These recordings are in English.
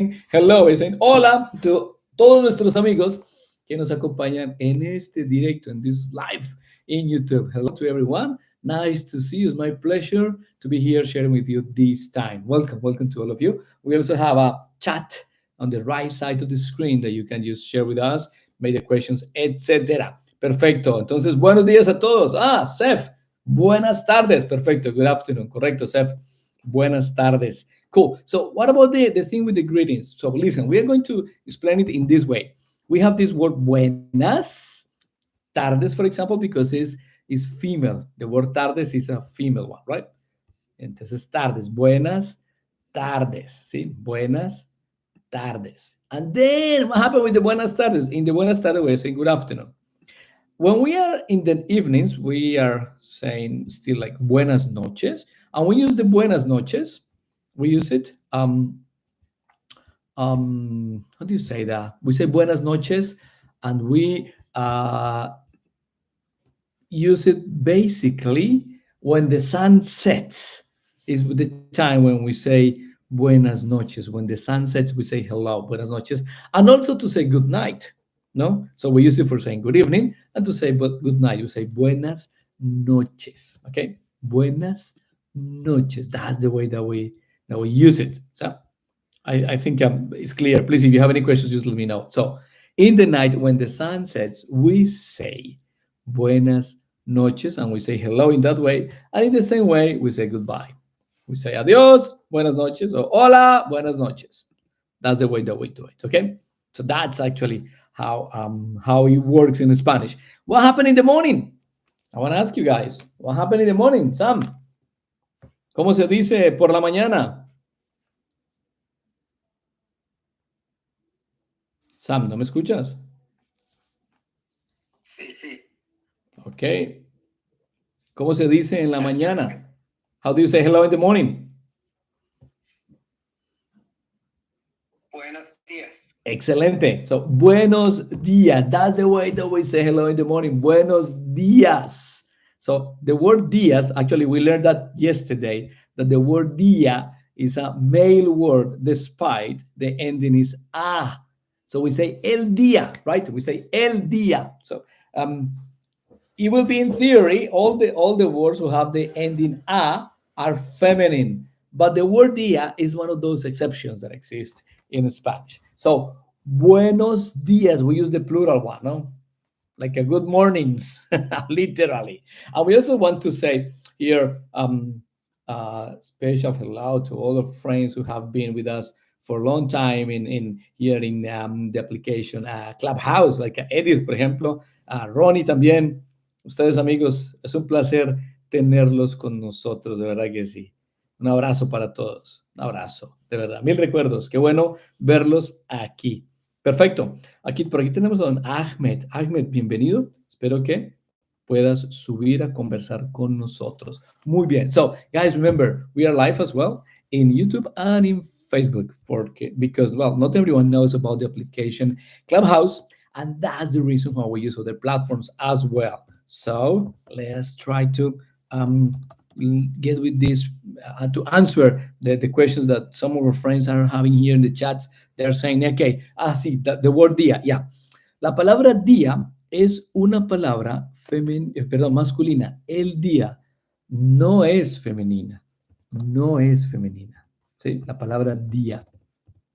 hello, we're saying hola to todos nuestros amigos que nos acompañan en este directo, en this live in YouTube. Hello to everyone. Nice to see you. It's my pleasure to be here sharing with you this time. Welcome to all of you. We also have a chat on the right side of the screen that you can just share with us, make the questions, etc. Perfecto. Entonces, buenos días a todos. Seth, buenas tardes. Perfecto. Good afternoon. Correcto, Seth. Buenas tardes. Cool. So what about the thing with the greetings? So listen, we are going to explain it in this way. We have this word buenas tardes, for example, because is female. The word tardes is a female one, right? Entonces tardes, buenas tardes, ¿sí? Buenas tardes. And then what happened with the buenas tardes? In the buenas tardes, we're saying good afternoon. When we are in the evenings, we are saying still like buenas noches. And we use the buenas noches. We use it. How do you say that? We say buenas noches, and we use it basically when the sun sets. Is the time when we say buenas noches. When the sun sets, we say hello, buenas noches, and also to say good night. No, so we use it for saying good evening, and to say but good night, you say buenas noches. Okay, buenas noches. That's the way that we use it. So I think it's clear. Please, if you have any questions, just let me know. So in the night when the sun sets, we say buenas noches, and we say hello in that way. And in the same way, we say goodbye. We say adios, buenas noches, or hola, buenas noches. That's the way that we do it. Okay. So that's actually how it works in Spanish. What happened in the morning? I want to ask you guys. What happened in the morning, Sam? ¿Cómo se dice por la mañana? Sam, ¿no me escuchas? Sí. Ok. ¿Cómo se dice en la mañana? How do you say hello in the morning? Buenos días. Excelente. So, buenos días. That's the way that we say hello in the morning. Buenos días. So, the word días, actually, we learned that yesterday, that the word día is a male word, despite the ending is a. So, we say el día, right? We say el día. So, it will be in theory, all the words who have the ending a are feminine, but the word día is one of those exceptions that exist in Spanish. So, buenos días, we use the plural one, no? Like a good mornings, literally. And we also want to say here, special hello to all the friends who have been with us for a long time in here in the application Clubhouse, like Edith, por ejemplo, Ronnie también. Ustedes, amigos, es un placer tenerlos con nosotros, de verdad que sí. Un abrazo para todos, un abrazo, de verdad. Mil recuerdos, qué bueno verlos aquí. Perfecto. Por aquí tenemos a don Ahmed. Ahmed, bienvenido. Espero que puedas subir a conversar con nosotros. Muy bien. So, guys, remember, we are live as well in YouTube and in Facebook because, well, not everyone knows about the application Clubhouse, and that's the reason why we use other platforms as well. So let's try to get with this to answer the questions that some of our friends are having here in the chats. They're saying, okay, sí, the word día, yeah. La palabra día es una palabra masculina. El día no es femenina. No es femenina. ¿Sí? La palabra día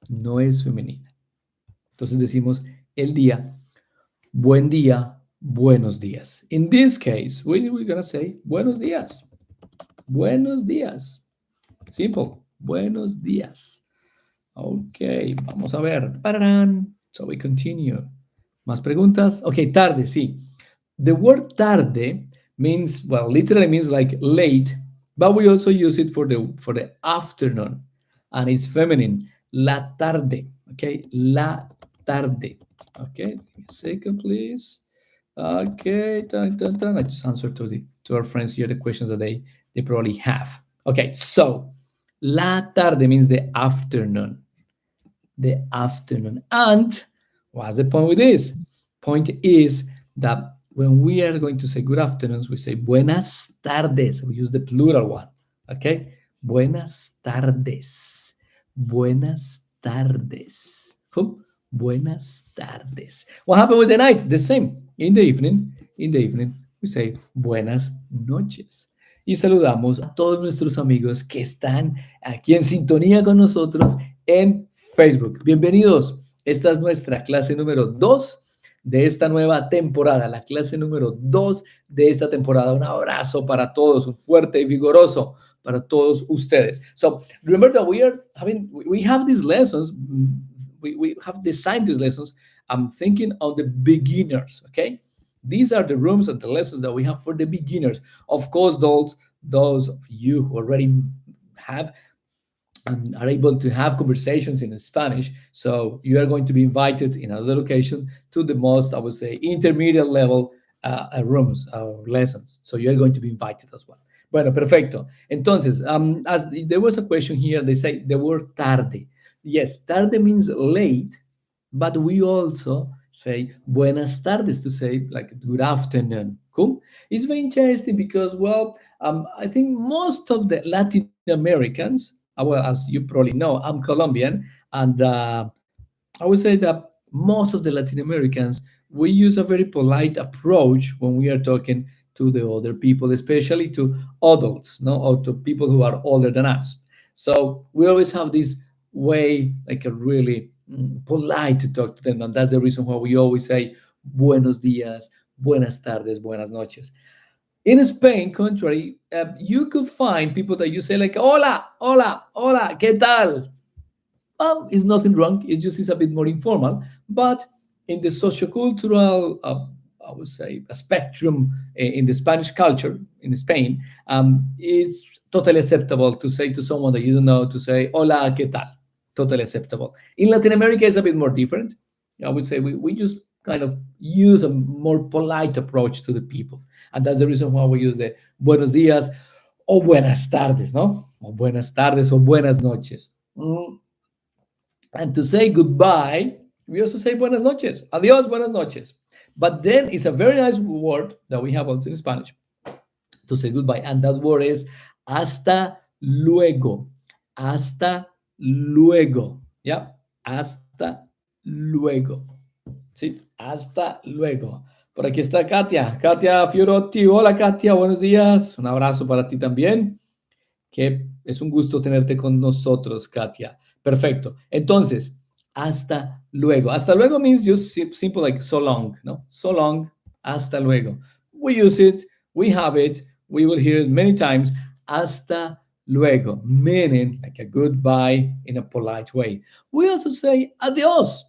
no es femenina. Entonces decimos el día, buen día, buenos días. In this case, we're going to say buenos días. Buenos días. Simple. Buenos días. Ok, vamos a ver. ¡Pararán! So we continue. ¿Más preguntas? Ok, tarde, sí. The word tarde means, well, literally means like late, but we also use it for the afternoon, and it's feminine. La tarde. Okay, la tarde. Okay, give me a second, please. Okay, dun, dun, dun. I just answered to our friends here the questions that they probably have. Okay, so la tarde means the afternoon. The afternoon. And what's the point with this? Point is that when we are going to say good afternoons, we say buenas tardes. We use the plural one. Okay? Buenas tardes. Buenas tardes. Who? Buenas tardes. What happened with the night? The same. In the evening, we say buenas noches. Y saludamos a todos nuestros amigos que están aquí en sintonía con nosotros en Facebook. Bienvenidos. Esta es nuestra clase número 2 de esta nueva temporada, la clase número 2 de esta temporada. Un abrazo para todos, un fuerte y vigoroso para todos ustedes. So remember that we have these lessons. We have designed these lessons. I'm thinking of the beginners. Okay, these are the rooms and the lessons that we have for the beginners. Of course, those of you who already have and are able to have conversations in Spanish. So you are going to be invited in another location to the most, I would say, intermediate level rooms or lessons. So you're going to be invited as well. Bueno, perfecto. Entonces, as there was a question here, they say the word tarde. Yes, tarde means late, but we also say buenas tardes to say like good afternoon. Cool. It's very interesting because, well, I think most of the Latin Americans, well, as you probably know, I'm Colombian, and I would say that most of the Latin Americans, we use a very polite approach when we are talking to the other people, especially to adults, no, or to people who are older than us. So we always have this way, like a really polite to talk to them, and that's the reason why we always say buenos días, buenas tardes, buenas noches. In Spain, contrary, you could find people that you say like hola, hola, hola, ¿qué tal? It's nothing wrong. It just is a bit more informal. But in the sociocultural, I would say, a spectrum in the Spanish culture in Spain, it's totally acceptable to say to someone that you don't know to say hola, ¿qué tal? Totally acceptable. In Latin America, it's a bit more different. I would say we just kind of use a more polite approach to the people. And that's the reason why we use the buenos días o buenas tardes, ¿no? O buenas tardes o buenas noches. And to say goodbye, we also say buenas noches. Adiós, buenas noches. But then it's a very nice word that we have also in Spanish to say goodbye. And that word is hasta luego. Hasta luego. Yeah. Hasta luego. Sí, hasta luego. Por aquí está Katia. Katia Fiorotti. Hola, Katia. Buenos días. Un abrazo para ti también. Que es un gusto tenerte con nosotros, Katia. Perfecto. Entonces, hasta luego. Hasta luego means just simple like so long, no? So long, hasta luego. We use it, we have it, we will hear it many times. Hasta luego, meaning like a goodbye in a polite way. We also say adiós.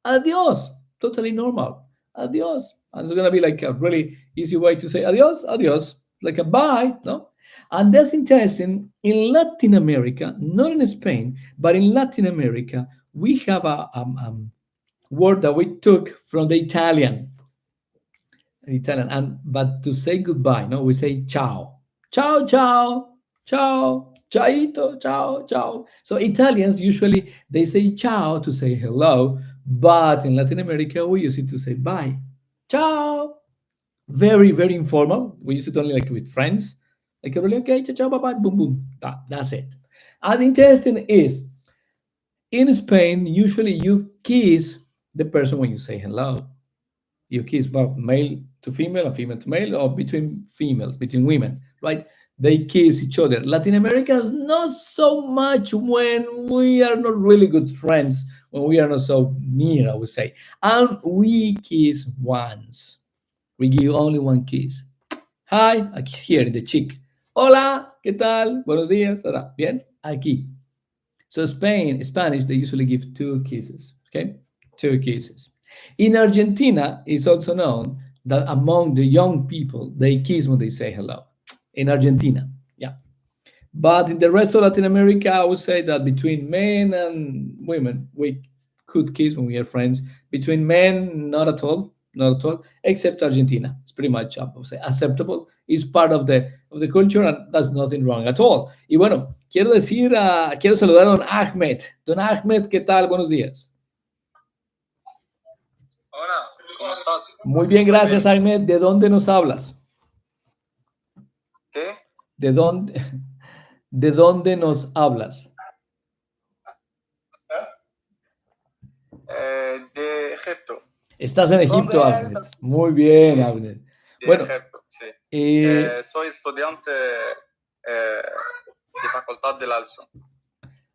Adiós. Totally normal. Adiós. And it's going to be like a really easy way to say adiós, adiós. Like a bye, no? And that's interesting. In Latin America, not in Spain, but in Latin America, we have a word that we took from the Italian. But to say goodbye, no, we say ciao, ciao, ciao, ciao, chaito, ciao, ciao. So Italians usually they say ciao to say hello, but in Latin America we use it to say bye, ciao. Very, very informal. We use it only like with friends. Like really, okay, ciao, ciao, bye, bye, boom, boom. That's it. And interesting is, in Spain, usually you kiss the person when you say hello. You kiss, well, male to female and female to male, or between females, between women, right? They kiss each other. Latin America is not so much when we are not really good friends, when we are not so near, I would say. And we kiss once. We give only one kiss. Hi, aquí, here in the cheek. Hola, ¿qué tal? Buenos días. Bien, aquí. So Spanish, they usually give two kisses. Okay, two kisses. In Argentina, it's also known that among the young people, they kiss when they say hello. In Argentina, yeah. But in the rest of Latin America, I would say that between men and women, we could kiss when we are friends. Between men, not at all, not at all, except Argentina. It's pretty much, I would say, acceptable. It's part of the culture, and there's nothing wrong at all. Y bueno, quiero saludar a don Ahmed. Don Ahmed, ¿qué tal? Buenos días. Hola, ¿cómo estás? Muy bien, gracias, Ahmed. ¿De dónde nos hablas? ¿Qué? ¿De dónde nos hablas? Egipto. Estás en Muy Egipto, bien. Ahmed. Muy bien, Sí, Ahmed. de Bueno, Egipto, sí. eh, Soy estudiante de Facultad del Alzo.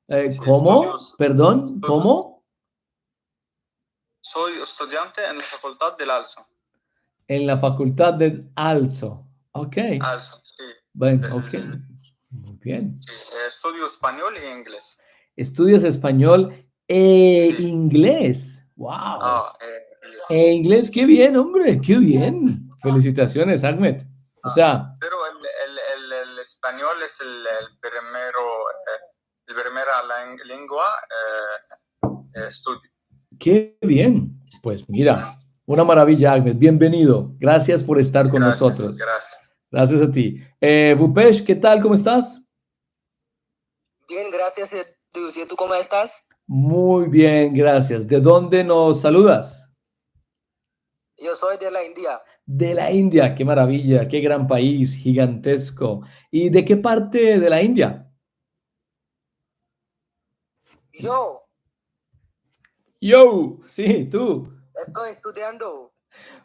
Sí, ¿cómo? Perdón, ¿cómo? soy estudiante en la Facultad del Alzo. En la facultad de Alzo. Ok. Alzo, sí. Bueno, ok. Muy bien. Sí, estudio español e inglés. Estudias español e Sí. inglés. Wow. Inglés. E inglés, qué bien, hombre, qué bien. Felicitaciones, Ahmed. O sea, Pero el español es el primera lengua estudio. qué bien. Pues mira, una maravilla, Ahmed. Bienvenido. Gracias por estar con Gracias, nosotros. gracias. Gracias a ti. Bupesh, ¿qué tal? ¿Cómo estás? Bien, gracias, Jesús. ¿Y tú cómo estás? Muy bien, gracias. ¿De dónde nos saludas? Yo soy de la India. De la India, qué maravilla, qué gran país, gigantesco. ¿Y de qué parte de la India? Yo Yo, sí, tú. estoy estudiando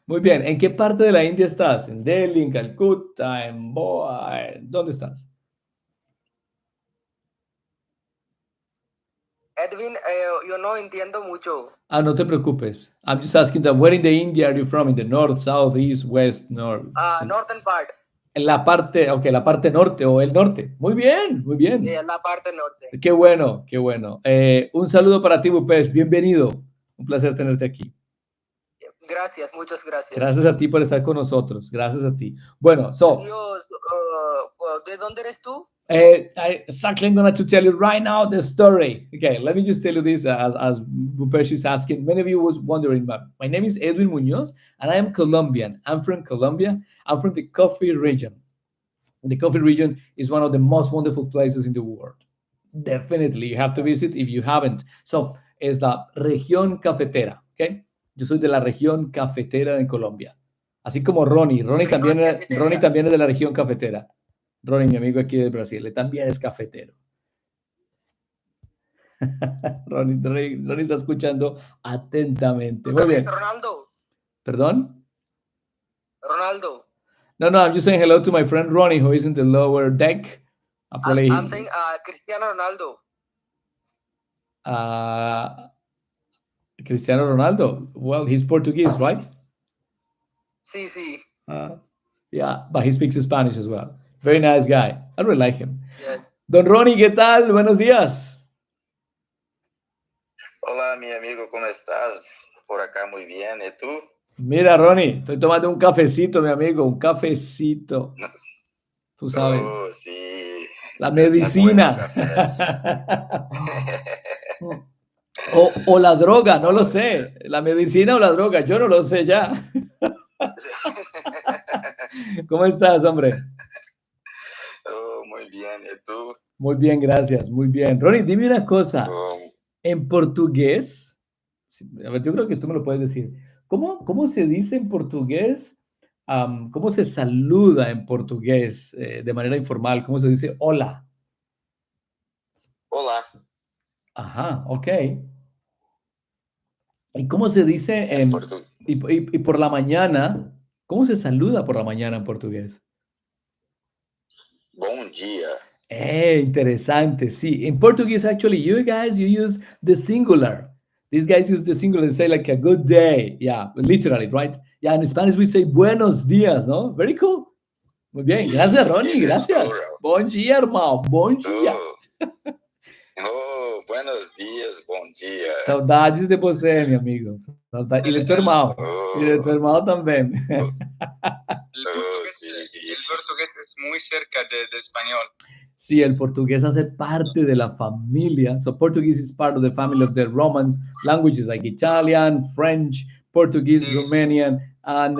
Muy bien, ¿en qué parte de la India estás? ¿En Delhi, en Calcuta, en Goa? ¿Dónde estás? Edwin, yo no entiendo mucho. Ah, no te preocupes. I'm just asking that where in the India are you from? In the north, south, east, west, north. Northern part. En la parte, ok, la parte norte o el norte. Muy bien, muy bien. En la parte norte. Qué bueno, qué bueno. Un saludo para ti, Bupesh. Bienvenido. Un placer tenerte aquí. Gracias, muchas gracias. Gracias a ti por estar con nosotros. Gracias a ti. Bueno, so Dios, ¿de dónde eres tú? exactly, I'm going to tell you right now the story. Okay, let me just tell you this as Bupesh is asking. Many of you was wondering, but my name is Edwin Munoz, and I am Colombian. I'm from Colombia. I'm from the coffee region. The coffee region is one of the most wonderful places in the world. Definitely, you have to visit if you haven't. So, es la región cafetera, ¿ok? Yo soy de la región cafetera de Colombia. Así como Ronnie. Ronnie también es de la región cafetera. Ronnie, mi amigo aquí de Brasil, él también es cafetero. Ronnie está escuchando atentamente. Muy bien. Ronaldo. ¿Perdón? Ronaldo. No, I'm just saying hello to my friend Ronnie, who is in the lower deck. I'm saying Cristiano Ronaldo. Cristiano Ronaldo. Well, he's Portuguese, right? Sí, sí. Yeah, but he speaks Spanish as well. Very nice guy. I really like him. Yes. Don Ronnie, ¿qué tal? Buenos días. Hola, mi amigo, ¿cómo estás? Por acá muy bien, ¿y tú? Mira, Ronnie, estoy tomando un cafecito, mi amigo, un cafecito. Tú sabes. Oh, sí. La medicina. O la droga, no lo sé. La medicina o la droga, yo no lo sé ya. ¿Cómo estás, hombre? Oh, muy bien, ¿y tú? Muy bien, gracias, muy bien. Ronnie, dime una cosa. En portugués, a ver, yo creo que tú me lo puedes decir. ¿Cómo se dice en portugués? ¿Cómo se saluda en portugués de manera informal? ¿Cómo se dice hola? Hola. Ajá, ok. ¿Y cómo se dice En portugués? y por la mañana? ¿Cómo se saluda por la mañana en portugués? Bom dia. Interesante. Sí, in Portuguese, actually, you use the singular. These guys use the singular and say like a good day. Yeah, literally, right? Yeah, in Spanish we say buenos días, ¿no? Very cool. Muy bien. Gracias, Ronnie. Gracias. Bom dia, hermano. Bom dia. Buenos días, bom dia. Saudades de você, meu amigo. E de tu irmão. E de tu irmão também. El portugués es muy cerca de español. Sí, el portugués hace parte de la familia. So Portuguese is part of the family of the Romance languages like Italian, French, Portuguese, Romanian, and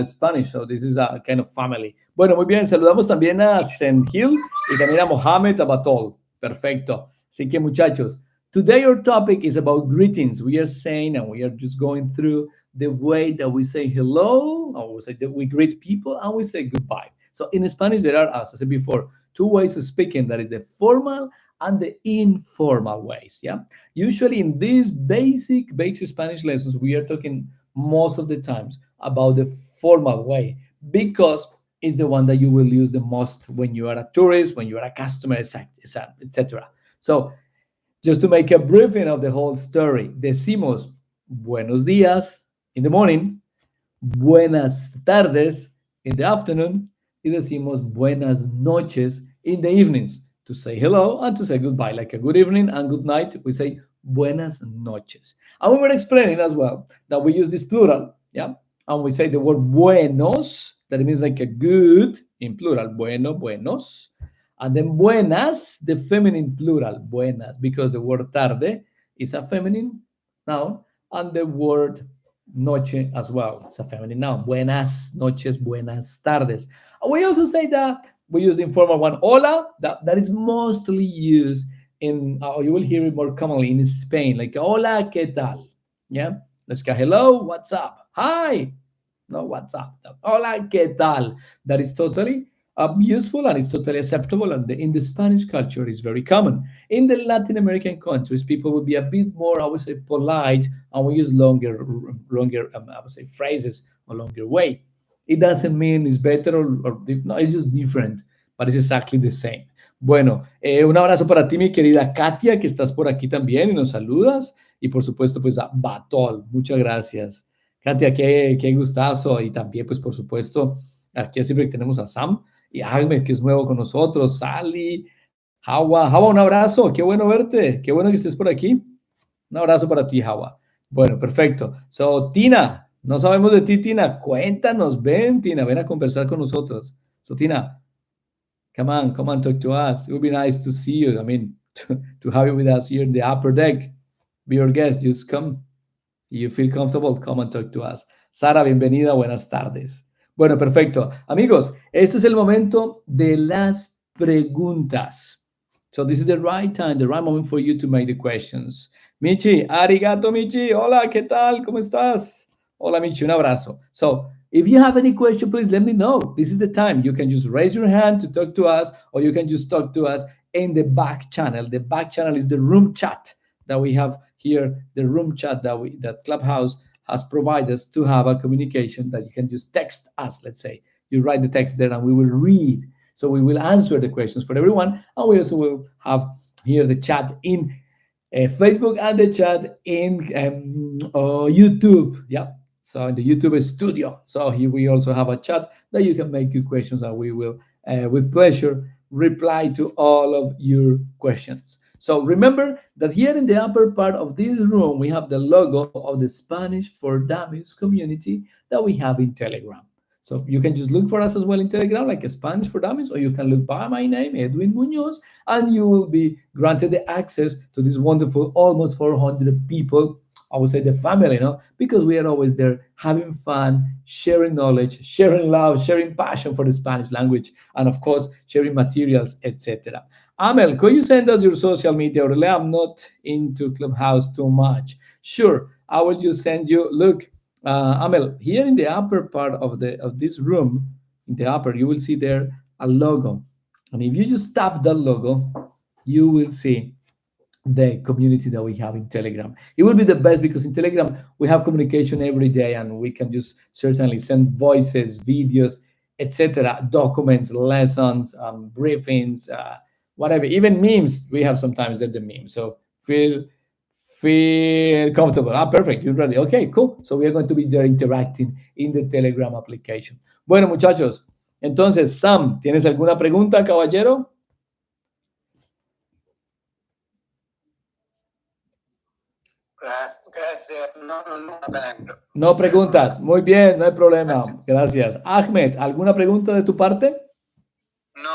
Spanish. So this is a kind of family. Bueno, muy bien. Saludamos también a Senhil y también a Mohamed Abatol. Perfecto. Así que muchachos, today our topic is about greetings. We are saying and we are just going through the way that we say hello, or we say that we greet people and we say goodbye. So in Spanish, there are, as I said before, two ways of speaking. That is the formal and the informal ways. Yeah. Usually in these basic Spanish lessons, we are talking most of the times about the formal way because it's the one that you will use the most when you are a tourist, when you are a customer, etc. So just to make a briefing of the whole story, decimos buenos días in the morning, buenas tardes in the afternoon, y decimos buenas noches in the evenings to say hello and to say goodbye. Like a good evening and good night, we say buenas noches. And we were explaining as well that we use this plural, yeah, and we say the word buenos, that means like a good in plural, bueno, buenos, and then buenas, the feminine plural, buenas, because the word tarde is a feminine noun, and the word noche as well. It's a feminine noun. Buenas noches, buenas tardes. We also say that we use the informal one, hola, that is mostly used in, or you will hear it more commonly in Spain, like hola, ¿qué tal? Yeah, let's go, hello, what's up? Hi, no, what's up? Hola, ¿qué tal? That is totally useful and it's totally acceptable. And in the Spanish culture, is very common. In the Latin American countries, people would be a bit more, I would say, polite, and we use longer, I would say, phrases or longer way. It doesn't mean it's better or no, it's just different, but it's exactly the same. Bueno, un abrazo para ti, mi querida Katia, que estás por aquí también y nos saludas. Y por supuesto, pues a Batol, muchas gracias. Katia, qué gustazo. Y también, pues por supuesto, aquí siempre tenemos a Sam y Ahmed, que es nuevo con nosotros, Sally, Hawa, un abrazo, qué bueno verte, qué bueno que estés por aquí. Un abrazo para ti, Hawa. Bueno, perfecto. So, Tina, no sabemos de ti, Tina. Cuéntanos, ven, Tina, ven a conversar con nosotros. So, Tina, come on, talk to us. It would be nice to see you. I mean, to have you with us here in the upper deck. Be your guest. Just come. You feel comfortable, come and talk to us. Sara, bienvenida, buenas tardes. Bueno, perfecto. Amigos, este es el momento de las preguntas. So this is the right time, the right moment for you to make the questions. Michi, arigato Michi. Hola, ¿qué tal? ¿Cómo estás? Hola Michi, un abrazo. So if you have any question, please let me know. This is the time. You can just raise your hand to talk to us, or you can just talk to us in the back channel. The back channel is the room chat that we have here, the room chat that Clubhouse has provided us to have a communication that you can just text us. Let's say you write the text there and we will read. So we will answer the questions for everyone. And we also will have here the chat in Facebook and the chat in YouTube. Yeah. So in the YouTube studio. So here we also have a chat that you can make your questions and we will, with pleasure, reply to all of your questions. So remember that here in the upper part of this room, we have the logo of the Spanish for Dummies community that we have in Telegram. So you can just look for us as well in Telegram, like a Spanish for Dummies, or you can look by my name, Edwin Munoz, and you will be granted the access to this wonderful, almost 400 people. I would say the family, because we are always there having fun, sharing knowledge, sharing love, sharing passion for the Spanish language, and of course, sharing materials, etc. Amel, could you send us your social media? Really, I'm not into Clubhouse too much. Sure, I will just send you. Look, Amel, here in the upper part of this room, in the upper, you will see there a logo, and if you just tap that logo, you will see the community that we have in Telegram. It will be the best because in Telegram we have communication every day, and we can just certainly send voices, videos, etc., documents, lessons, briefings, whatever, even memes. We have sometimes the memes. So feel comfortable. Perfect. You're ready. Okay, cool. So we are going to be there interacting in the Telegram application. Bueno, muchachos. Entonces, Sam, ¿tienes alguna pregunta, caballero? Gracias. No. No preguntas. Muy bien, no hay problema. Gracias. Ahmed, ¿alguna pregunta de tu parte? No,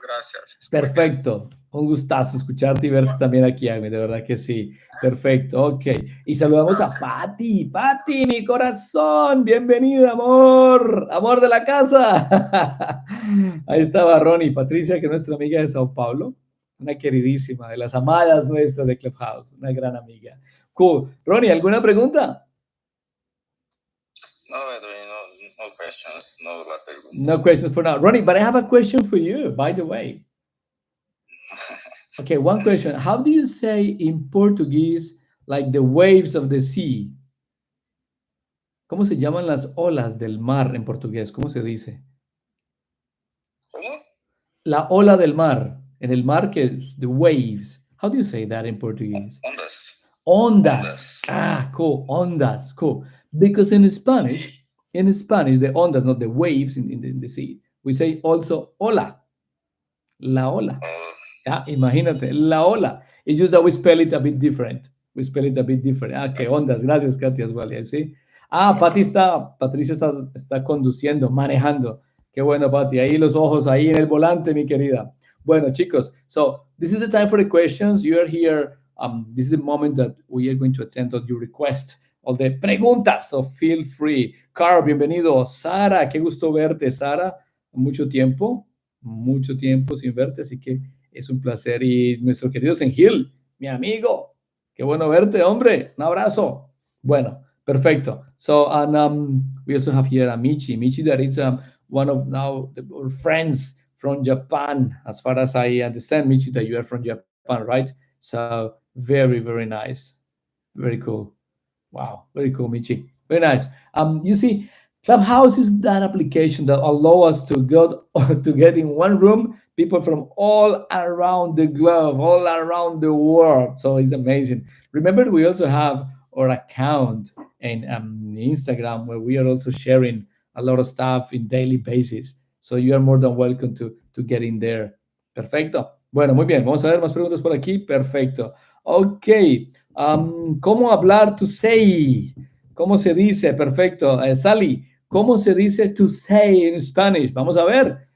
gracias. Perfecto. Un gustazo escucharte y verte también aquí, Ahmed. De verdad que sí. Perfecto. Ok. Y saludamos a Patti. Patti, mi corazón. Bienvenida, amor. Amor de la casa. Ahí estaba Ronnie. Patricia, que es nuestra amiga de Sao Paulo. Una queridísima, de las amadas nuestras de Clubhouse. Una gran amiga. Cool. Ronnie, ¿alguna pregunta? No, Edwin, no questions, no la pregunta. No questions for now. Ronnie, but I have a question for you, by the way. Okay, one question. How do you say in Portuguese, like the waves of the sea? ¿Cómo se llaman las olas del mar en portugués? ¿Cómo se dice? ¿Cómo? La ola del mar. En el mar, que the waves. How do you say that in Portuguese? Ondas. Ondas. Ah, cool. Ondas. Cool. Because in Spanish, the ondas, not the waves in the sea, we say also ola. La ola. Oh, Yeah, imagínate, la ola. It's just that we spell it a bit different. We spell it a bit different. Ah, qué ondas. Gracias, Katia, as well. ¿Sí? Ah, Patricia está conduciendo, manejando. Qué bueno, Pati. Ahí los ojos, ahí en el volante, mi querida. Bueno, chicos, so this is the time for the questions. You are here. This is the moment that we are going to attend to your request. All the preguntas, so feel free. Carl, bienvenido. Sara, qué gusto verte, Sara. Mucho tiempo sin verte, así que es un placer. Y nuestro querido Sengil, mi amigo, qué bueno verte, hombre. Un abrazo. Bueno, perfecto. So, and we also have here a Michi, that is one of now our friends from Japan, as far as I understand, Michi, that you are from Japan, right? So, very, very nice. Very cool. Wow, very cool, Michi. Very nice. You see, Clubhouse is that application that allow us to go to get in one room people from all around the globe, all around the world. So it's amazing. Remember, we also have our account in Instagram where we are also sharing a lot of stuff in daily basis. So you are more than welcome to get in there. Perfecto. Bueno, muy bien. Vamos a ver más preguntas por aquí. Perfecto. Ok. ¿Cómo hablar to say? ¿Cómo se dice? Perfecto. Sally, ¿cómo se dice to say en Spanish? Vamos a ver.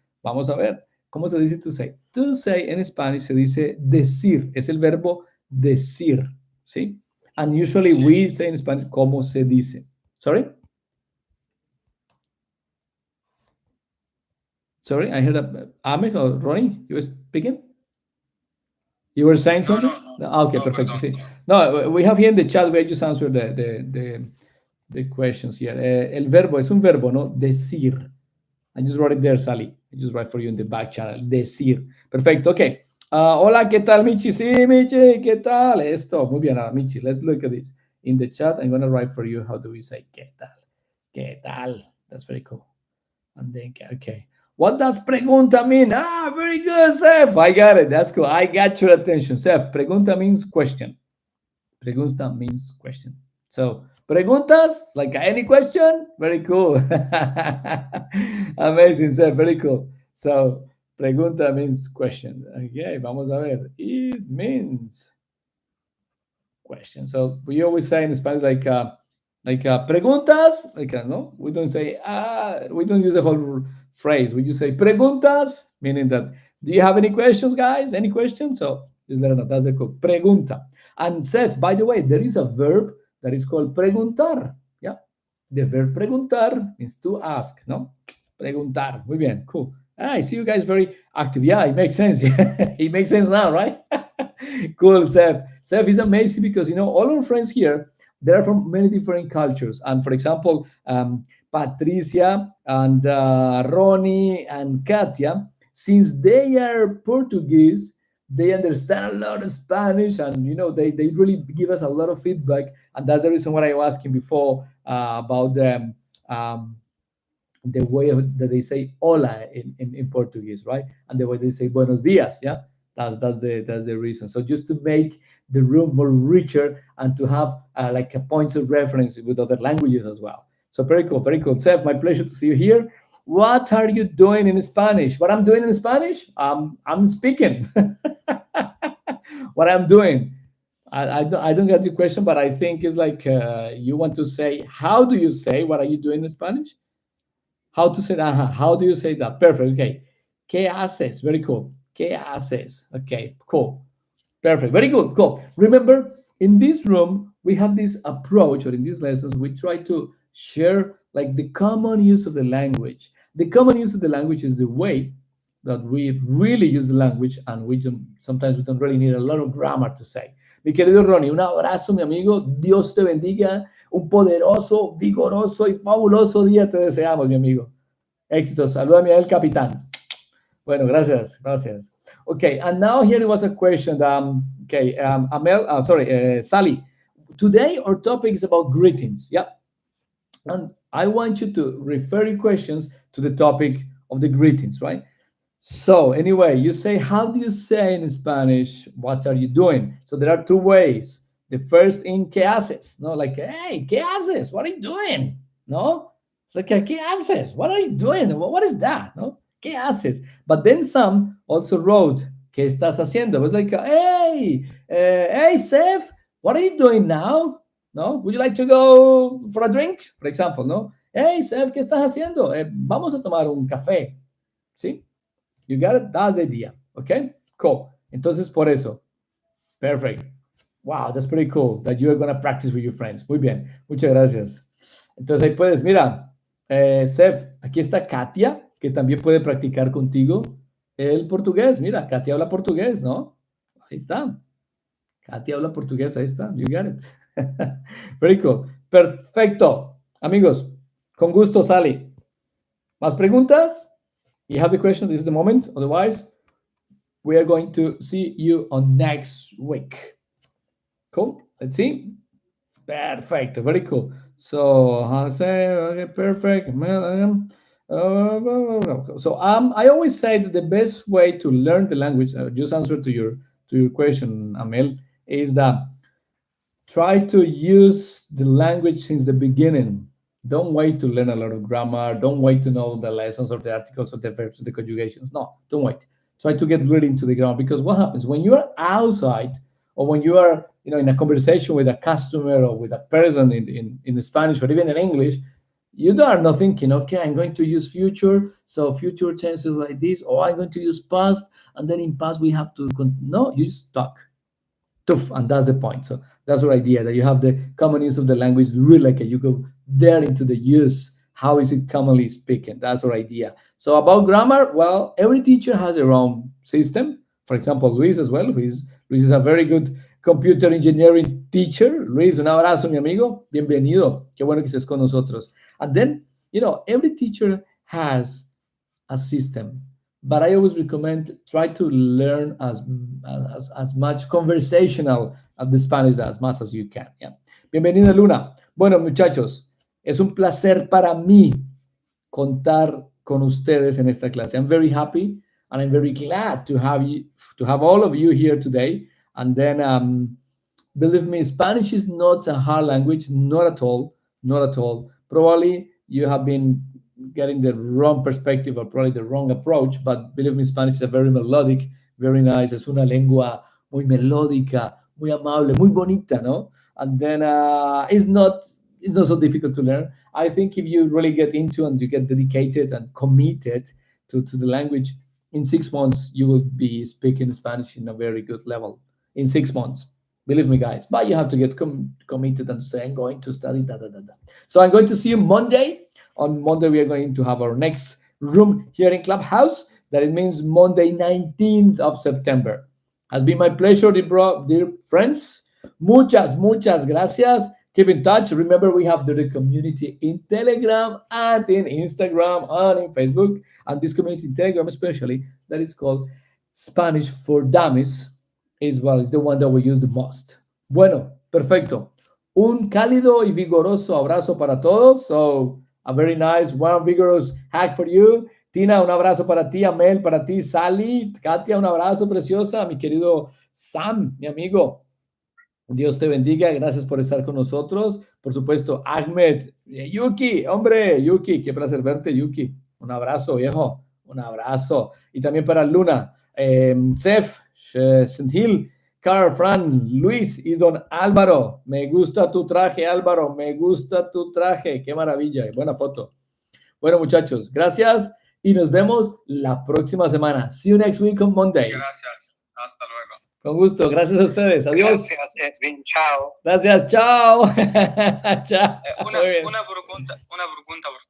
¿Cómo se dice to say? To say en Spanish se dice decir. Es el verbo decir. ¿Sí? And usually we say in Spanish, ¿cómo se dice? Sorry? Sorry, I heard Ahmed or Ronnie, you were speaking? You were saying something? Okay, perfect. Sí. No, we have here in the chat, we just answered the questions here. El verbo, es un verbo, ¿no? Decir. I just wrote it there, Sally. I just write for you in the back channel. Decir. Perfecto, ok. Hola, ¿qué tal, Michi? Sí, Michi, ¿qué tal? Esto, muy bien, Michi, let's look at this. In the chat, I'm going to write for you how do we say ¿qué tal? ¿Qué tal? That's very cool. And then, okay. What does pregunta mean? Ah, very good, Seth. I got it. That's cool. I got your attention. Seth, pregunta means question. Pregunta means question. So, preguntas, like any question? Very cool. Amazing, Seth. Very cool. So, pregunta means question. Okay, vamos a ver. It means question. So, we always say in Spanish preguntas, no, we don't say we don't use the whole phrase. We just say preguntas, meaning that do you have any questions, guys? Any questions? So just let us know. That's the code. Pregunta. And Seth, by the way, there is a verb that is called preguntar. Yeah, the verb preguntar means to ask. No, preguntar. Muy bien, cool. I see you guys very active. Yeah, it makes sense. It makes sense now, right? Cool, Seth. Seth is amazing because all our friends here, they're from many different cultures. And for example, Patricia and Ronnie and Katia, since they are Portuguese, they understand a lot of Spanish, and they really give us a lot of feedback. And that's the reason why I was asking before about the way that they say hola in Portuguese, right? And the way they say buenos dias, yeah. That's the reason. So just to make the room more richer and to have like a points of reference with other languages as well. So very cool, very cool. Seth, my pleasure to see you here. What are you doing in Spanish? What I'm doing in Spanish? I'm speaking. What I'm doing. I don't get your question, but I think it's like you want to say, how do you say, what are you doing in Spanish? How to say that? How do you say that? Perfect. Okay. ¿Qué haces? Very cool. ¿Qué haces? Okay, cool. Perfect. Very good. Cool. Remember, in this room, we have this approach, or in these lessons, we try to share like the common use of the language. The common use of the language is the way that we really use the language, and sometimes we don't really need a lot of grammar to say. Mi querido Ronnie, un abrazo, mi amigo. Dios te bendiga. Un poderoso, vigoroso y fabuloso día te deseamos, mi amigo. Éxitos. Salúdame al capitán. Bueno, gracias. Okay, and now here was a question. Okay, Amel, Sally. Today our topic is about greetings. Yeah, and I want you to refer your questions to the topic of the greetings, right? So anyway, you say, how do you say in Spanish, what are you doing? So there are two ways. The first in ¿qué haces? No, like, hey, ¿qué haces? What are you doing? No, it's like, ¿qué haces? What are you doing? What is that? No, ¿qué haces? But then some also wrote, ¿qué estás haciendo? It was like, hey, hey, Seth, what are you doing now? No, would you like to go for a drink? For example, no, hey, Seth, ¿qué estás haciendo? Vamos a tomar un café. ¿Sí? You got it? That's the idea. Okay? Cool. Entonces, por eso. Perfect. Wow, that's pretty cool that you are going to practice with your friends. Muy bien. Muchas gracias. Entonces, ahí puedes, mira, Sef, aquí está Katia, que también puede practicar contigo el portugués. Mira, Katia habla portugués, ¿no? Ahí está. Katia habla portugués, ahí está. You got it. Very cool. Perfecto. Amigos, con gusto, Sally. ¿Más preguntas? You have the question, this is the moment. Otherwise, we are going to see you on next week. Cool. Let's see. Perfect. Very cool. So, okay, perfect. So, I always say that the best way to learn the language, just answer to your question, Amel, is that try to use the language since the beginning. Don't wait to learn a lot of grammar. Don't wait to know the lessons or the articles or the verbs or the conjugations. No, don't wait. Try to get really into the grammar, because what happens when you are outside, or when you are, in a conversation with a customer or with a person in Spanish or even in English, you are not thinking, okay, I'm going to use future, so future tenses like this, or I'm going to use past, and then in past we have to no, you just talk. And that's the point. So that's our idea, that you have the common use of the language, really, like you go there into the use. How is it commonly speaking? That's our idea. So about grammar, well, every teacher has their own system. For example, Luis as well. Luis is a very good computer engineering teacher. Luis, un abrazo, mi amigo. Bienvenido. Qué bueno que estés con nosotros. And then, every teacher has a system. But I always recommend try to learn as much conversational of the Spanish as much as you can. Yeah. Bienvenida, Luna. Bueno, muchachos, es un placer para mí contar con ustedes en esta clase. I'm very happy and I'm very glad to have all of you here today. And then, believe me, Spanish is not a hard language, not at all, not at all. Probably you have been getting the wrong perspective or probably the wrong approach, but believe me, Spanish is a very melodic, very nice. Es una lengua muy melódica, muy amable, muy bonita, ¿no? And then it's not so difficult to learn. I think if you really get into and you get dedicated and committed to the language, in 6 months you will be speaking Spanish in a very good level. In 6 months. Believe me, guys. But you have to get committed and say, I'm going to study, da. So I'm going to see you Monday. On Monday, we are going to have our next room here in Clubhouse. That it means Monday, 19th of September. Has been my pleasure, dear friends. Muchas gracias. Keep in touch. Remember, we have the community in Telegram and in Instagram and in Facebook. And this community in Telegram especially, that is called Spanish for Dummies, is the one that we use the most. Bueno, perfecto. Un cálido y vigoroso abrazo para todos. So, a very nice, one vigorous hack for you. Tina, un abrazo para ti. Amel, para ti. Sally, Katia, un abrazo preciosa. Mi querido Sam, mi amigo. Dios te bendiga. Gracias por estar con nosotros. Por supuesto, Ahmed, Yuki, hombre, Yuki, qué placer verte, Yuki. Un abrazo, viejo. Un abrazo. Y también para Luna, Sef, Senthil, Carl, Fran, Luis y don Álvaro. Me gusta tu traje, Álvaro. Me gusta tu traje. Qué maravilla. Buena foto. Bueno, muchachos, gracias y nos vemos la próxima semana. See you next week on Monday. Gracias. Hasta luego. Con gusto. Gracias a ustedes. Adiós. Gracias, Edwin. Chao. Gracias. Chao. Chao. Una pregunta, por favor.